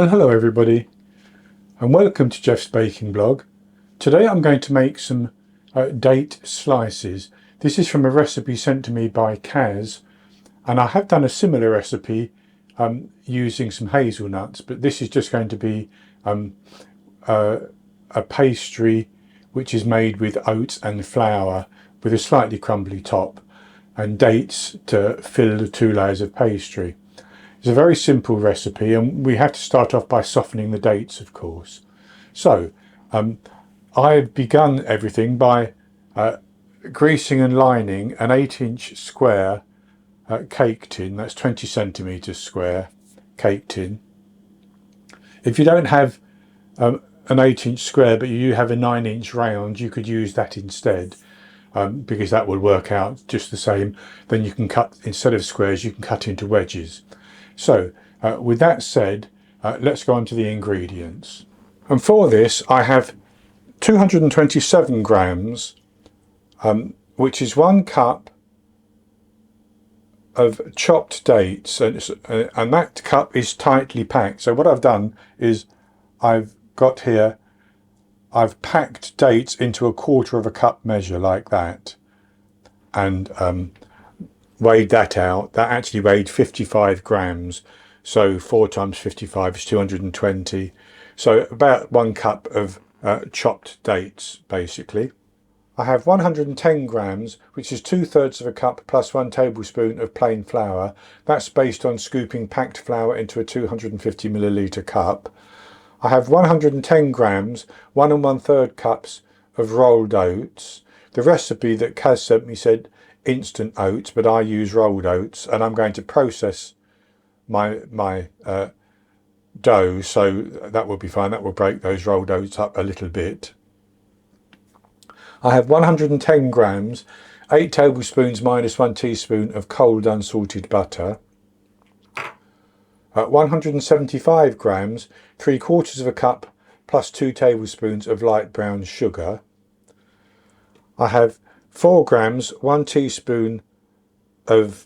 Well, hello everybody and welcome to Jeff's Baking Blog. Today I'm going to make some date slices. This is from a recipe sent to me by Kaz, and I have done a similar recipe using some hazelnuts, but this is just going to be a pastry which is made with oats and flour with a slightly crumbly top and dates to fill the 2 layers of pastry. It's a very simple recipe, and we have to start off by softening the dates, of course. So I've begun everything by greasing and lining an 8-inch square cake tin. That's 20 centimetres square cake tin. If you don't have an 8-inch square but you have a 9-inch round, you could use that instead, because that will work out just the same. Then you can cut, instead of squares, you can cut into wedges. So with that said, let's go on to the ingredients. And for this I have 227 grams, which is 1 cup of chopped dates, and that cup is tightly packed. So what I've done is I've packed dates into 1/4 cup measure like that, and weighed that out. That actually weighed 55 grams, so 4 times 55 is 220, so about 1 cup of chopped dates basically. I have 110 grams, which is 2/3 cup plus 1 tablespoon of plain flour. That's based on scooping packed flour into a 250 milliliter cup. I have 110 grams, 1 1/3 cups of rolled oats. The recipe that Kaz sent me said instant oats, but I use rolled oats, and I'm going to process my dough, so that will be fine. That will break those rolled oats up a little bit. I have 110 grams, 8 tablespoons minus 1 teaspoon of cold unsalted butter. 175 grams, 3/4 cup plus 2 tablespoons of light brown sugar. I have 4 grams, 1 teaspoon of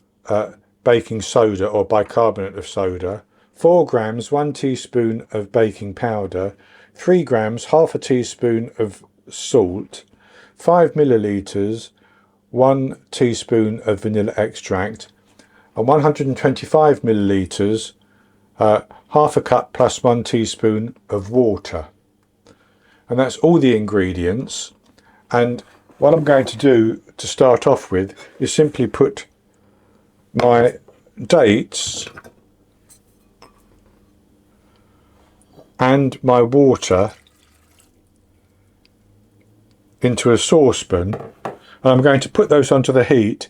baking soda or bicarbonate of soda, 4 grams, 1 teaspoon of baking powder, 3 grams, half a teaspoon of salt, 5 millilitres, 1 teaspoon of vanilla extract, and 125 millilitres, half a cup plus 1 teaspoon of water. And that's all the ingredients. And what I'm going to do to start off with is simply put my dates and my water into a saucepan, and I'm going to put those onto the heat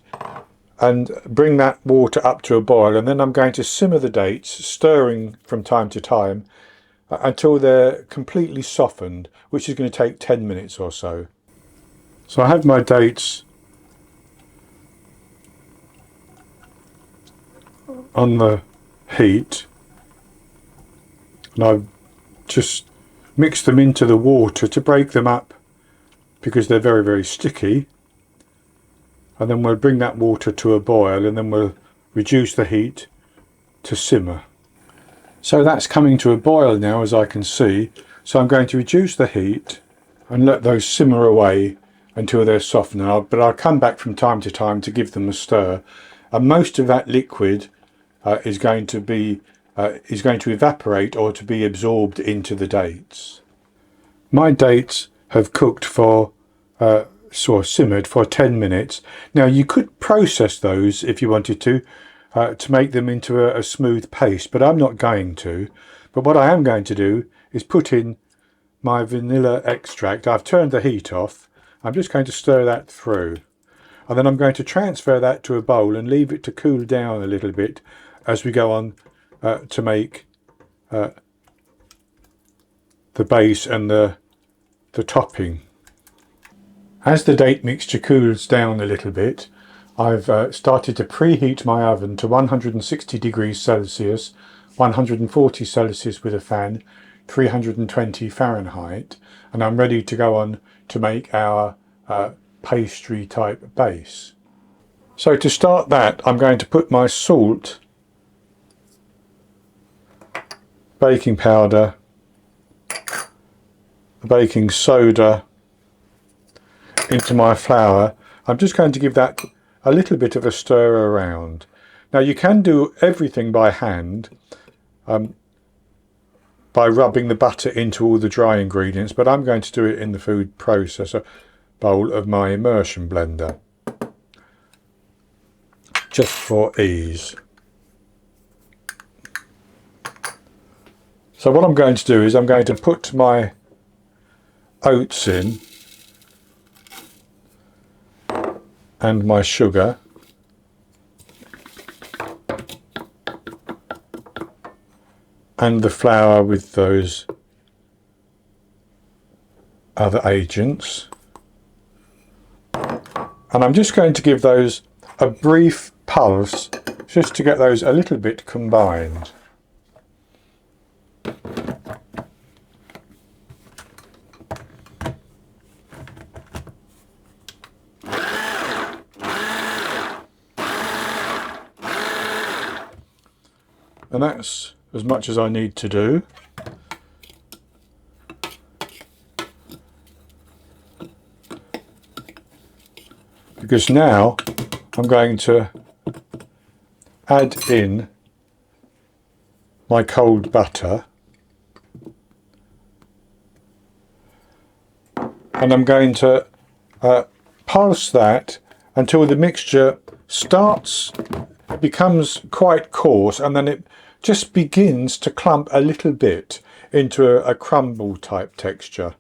and bring that water up to a boil, and then I'm going to simmer the dates, stirring from time to time until they're completely softened, which is going to take 10 minutes or so. So I have my dates on the heat, and I've just mixed them into the water to break them up because they're very, very sticky. And then we'll bring that water to a boil, and then we'll reduce the heat to simmer. So that's coming to a boil now, as I can see. So I'm going to reduce the heat and let those simmer away until they're softened. But I'll come back from time to time to give them a stir. And most of that liquid is going to evaporate or to be absorbed into the dates. My dates have cooked for simmered for 10 minutes. Now you could process those if you wanted to make them into a smooth paste, but I'm not going to. But what I am going to do is put in my vanilla extract. I've turned the heat off. I'm just going to stir that through, and then I'm going to transfer that to a bowl and leave it to cool down a little bit as we go on to make the base and the topping. As the date mixture cools down a little bit, I've started to preheat my oven to 160 degrees Celsius, 140 Celsius with a fan, 320 Fahrenheit, and I'm ready to go on to make our pastry type base. So to start that, I'm going to put my salt baking powder, the baking soda into my flour. I'm just going to give that a little bit of a stir around. Now you can do everything by hand, by rubbing the butter into all the dry ingredients, but I'm going to do it in the food processor bowl of my immersion blender, just for ease. So what I'm going to do is I'm going to put my oats in and my sugar, and the flour with those other agents, and I'm just going to give those a brief pulse just to get those a little bit combined. And that's as much as I need to do. Because now I'm going to add in my cold butter, and I'm going to pulse that until the mixture becomes quite coarse, and then it just begins to clump a little bit into a crumble type texture.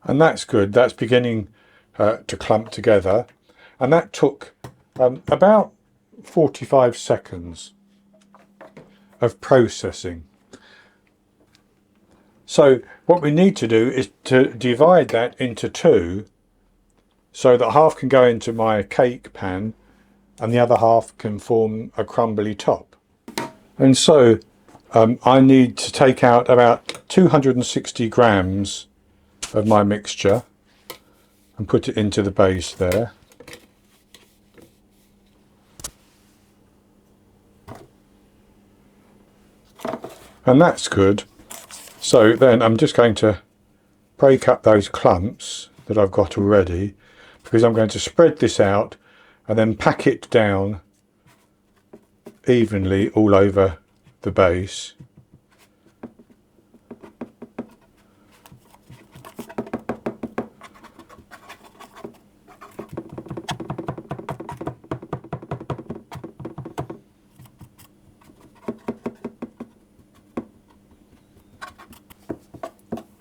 And that's good, that's beginning to clump together, and that took about 45 seconds of processing. So what we need to do is to divide that into two, so that half can go into my cake pan and the other half can form a crumbly top. And so I need to take out about 260 grams of my mixture and put it into the base there. And that's good. So then I'm just going to break up those clumps that I've got already, because I'm going to spread this out and then pack it down evenly all over the base.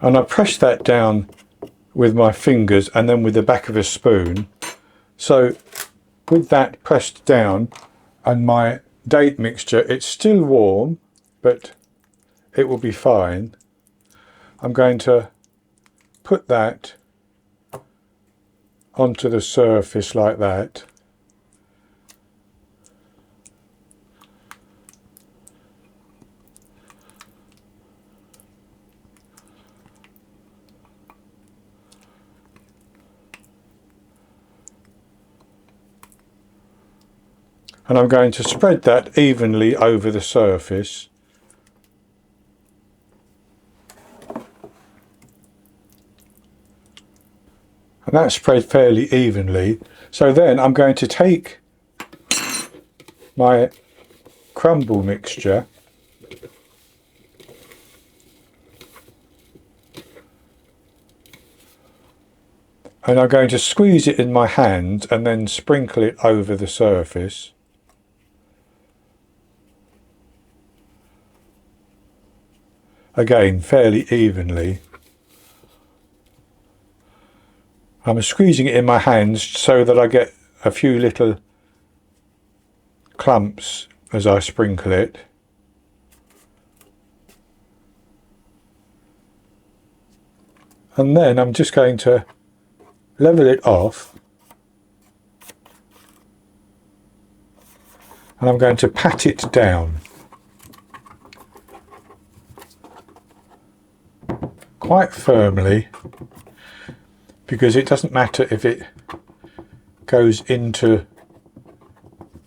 And I press that down with my fingers and then with the back of a spoon. So with that pressed down and my date mixture, it's still warm, but it will be fine. I'm going to put that onto the surface like that. And I'm going to spread that evenly over the surface. And that's spread fairly evenly. So then I'm going to take my crumble mixture and I'm going to squeeze it in my hand and then sprinkle it over the surface. Again, fairly evenly. I'm squeezing it in my hands so that I get a few little clumps as I sprinkle it. And then I'm just going to level it off. And I'm going to pat it down. quite firmly, because it doesn't matter if it goes into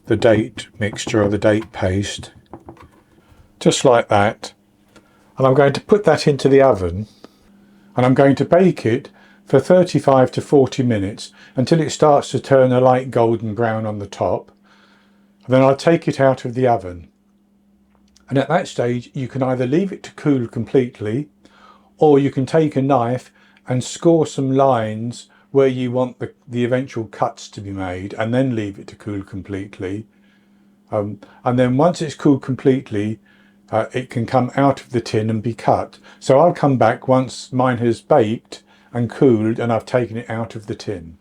the date mixture or the date paste, just like that. And I'm going to put that into the oven, and I'm going to bake it for 35 to 40 minutes until it starts to turn a light golden brown on the top. And then I'll take it out of the oven. And at that stage, you can either leave it to cool completely, or you can take a knife and score some lines where you want the eventual cuts to be made, and then leave it to cool completely. And then once it's cooled completely, it can come out of the tin and be cut. So I'll come back once mine has baked and cooled and I've taken it out of the tin.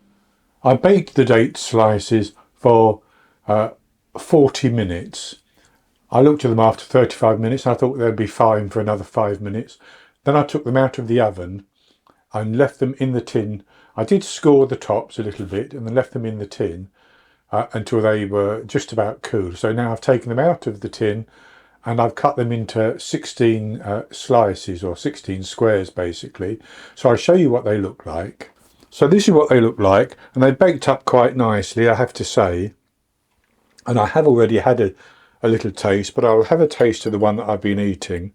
I baked the date slices for 40 minutes. I looked at them after 35 minutes. I thought they'd be fine for another 5 minutes. Then I took them out of the oven and left them in the tin. I did score the tops a little bit and then left them in the tin until they were just about cool. So now I've taken them out of the tin and I've cut them into 16 slices, or 16 squares basically. So I'll show you what they look like. So this is what they look like, and they baked up quite nicely, I have to say. And I have already had a little taste, but I'll have a taste of the one that I've been eating.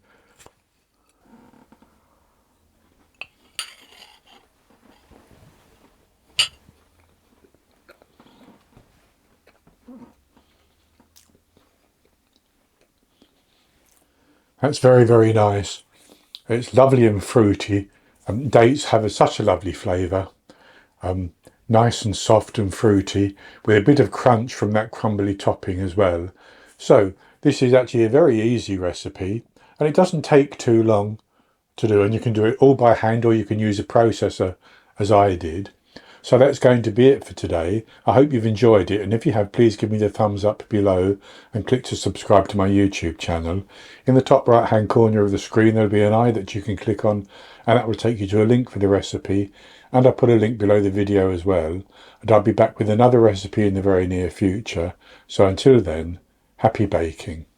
That's very, very nice. It's lovely and fruity. Dates have such a lovely flavour. Nice and soft and fruity, with a bit of crunch from that crumbly topping as well. So this is actually a very easy recipe, and it doesn't take too long to do, and you can do it all by hand, or you can use a processor as I did. So that's going to be it for today. I hope you've enjoyed it, and if you have, please give me the thumbs up below and click to subscribe to my YouTube channel. In the top right hand corner of the screen there'll be an eye that you can click on, and that will take you to a link for the recipe, and I'll put a link below the video as well. And I'll be back with another recipe in the very near future. So until then, happy baking.